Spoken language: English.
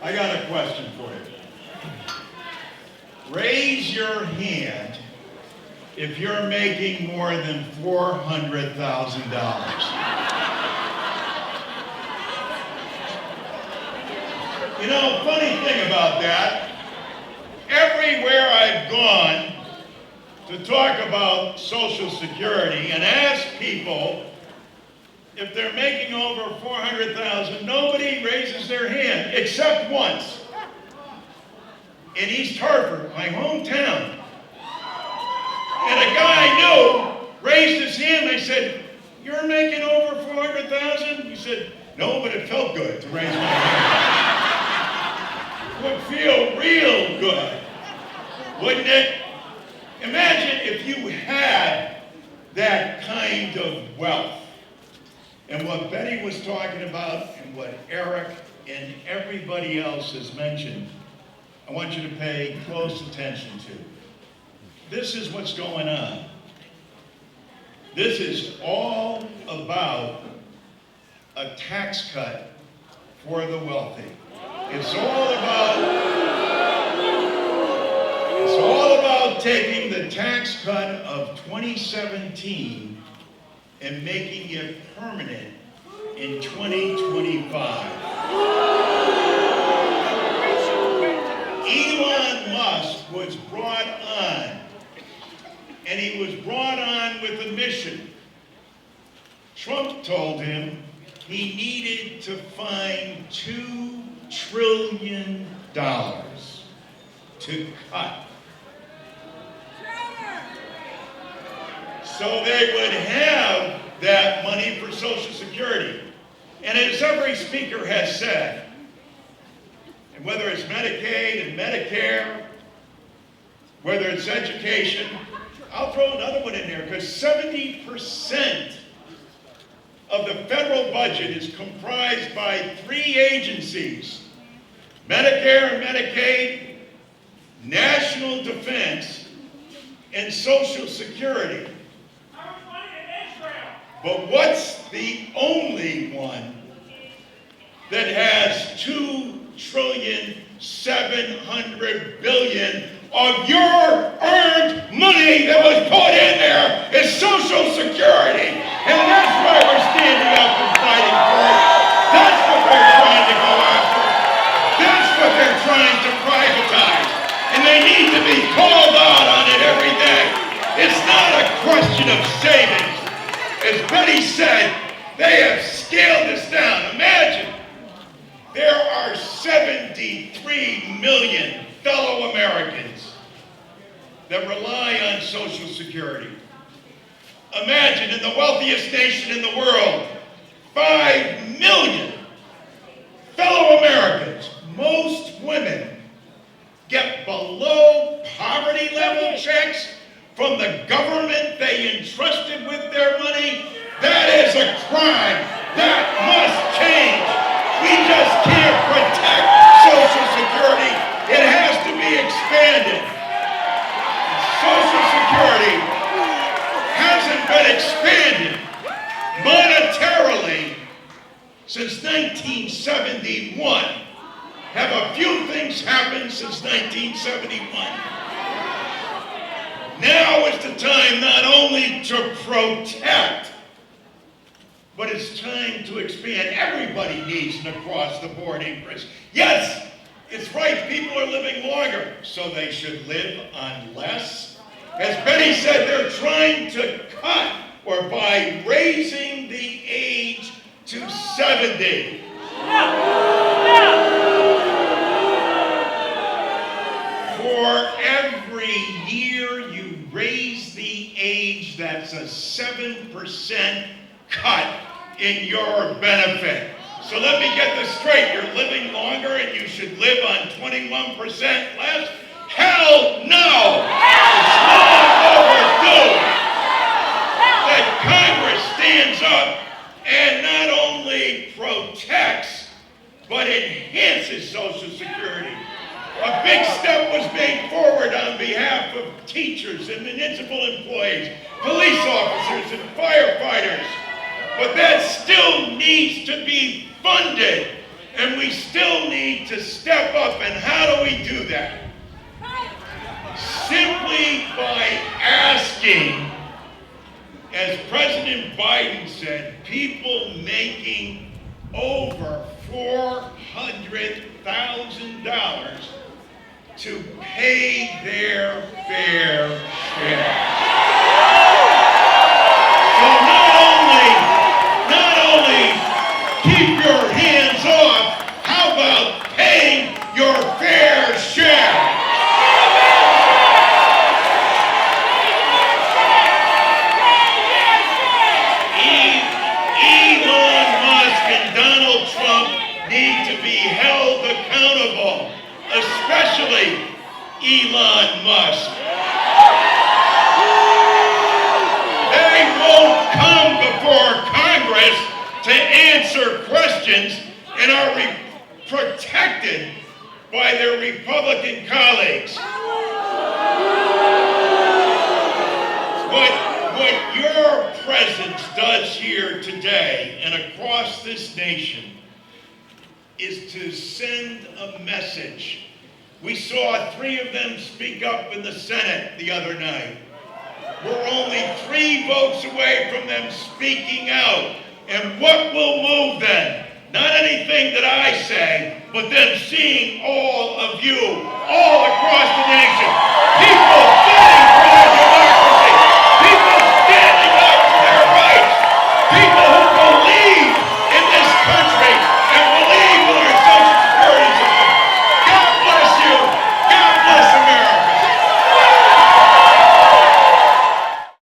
I got a question for you. Raise your hand if you're making more than $400,000. You know, funny thing about that, everywhere I've gone to talk about Social Security and ask people if they're making over $400,000, nobody raises their hand, except once. In East Hartford, my hometown. And a guy I knew raised his hand. I said, "You're making over $400,000?" He said, "No, but it felt good to raise my hand." It would feel real good, wouldn't it? Imagine if you had that kind of wealth. And what Betty was talking about and what Eric and everybody else has mentioned, I want you to pay close attention to. This is what's going on. This is all about a tax cut for the wealthy. It's all about taking the tax cut of 2017 and making it permanent in 2025. Elon Musk was brought on, and he was brought on with a mission. Trump told him he needed to find $2 trillion to cut. So they would have that money for Social Security. And as every speaker has said, and whether it's Medicaid and Medicare, whether it's education, I'll throw another one in there, because 70% of the federal budget is comprised by 3 agencies: Medicare and Medicaid, National Defense, and Social Security. But what's the only one that has $2.7 trillion of your earned money that was put in there? Is Social Security. And that's why we're standing up and fighting for it. That's what they're trying to go after. That's what they're trying to privatize. And they need to be called out on it every day. It's not a question of savings. As Betty said, they have scaled this down. Imagine, there are 73 million fellow Americans that rely on Social Security. Imagine, in the wealthiest nation in the world, 5 million fellow Americans, most women, get below poverty level checks from the government they entrusted with their money. That is a crime. That must change. We just can't protect Social Security. It has to be expanded. Social Security hasn't been expanded monetarily since 1971. Have a few things happened since 1971? Now is the time not only to protect, but it's time to expand. Everybody needs an across-the-board increase. Yes, it's right, people are living longer, so they should live on less. As Betty said, they're trying to cut, or by raising the age to 70. For every year you raise the age, that's a 7% cut in your benefit. So let me get this straight. You're living longer and you should live on 21% less? Hell no! It's long overdue that Congress stands up and not only protects, but enhances Social Security. A big step was made forward on behalf of teachers and municipal employees, police officers and firefighters. But that still needs to be funded, and we still need need to step up, and how do we do that? Simply by asking, as President Biden said, people making over $400,000 to pay their fair share. So not only keep your hands off, how about paying your fair share? Elon Musk and Donald Trump need to be held accountable, especially Elon Musk. They won't come before Congress to answer questions and are protected by their Republican colleagues. What your presence does here today and across this nation is to send a message. We saw 3 of them speak up in the Senate the other night. We're only 3 votes away from them speaking out. And what will move them? Not anything that I say, but them seeing all of you all across the nation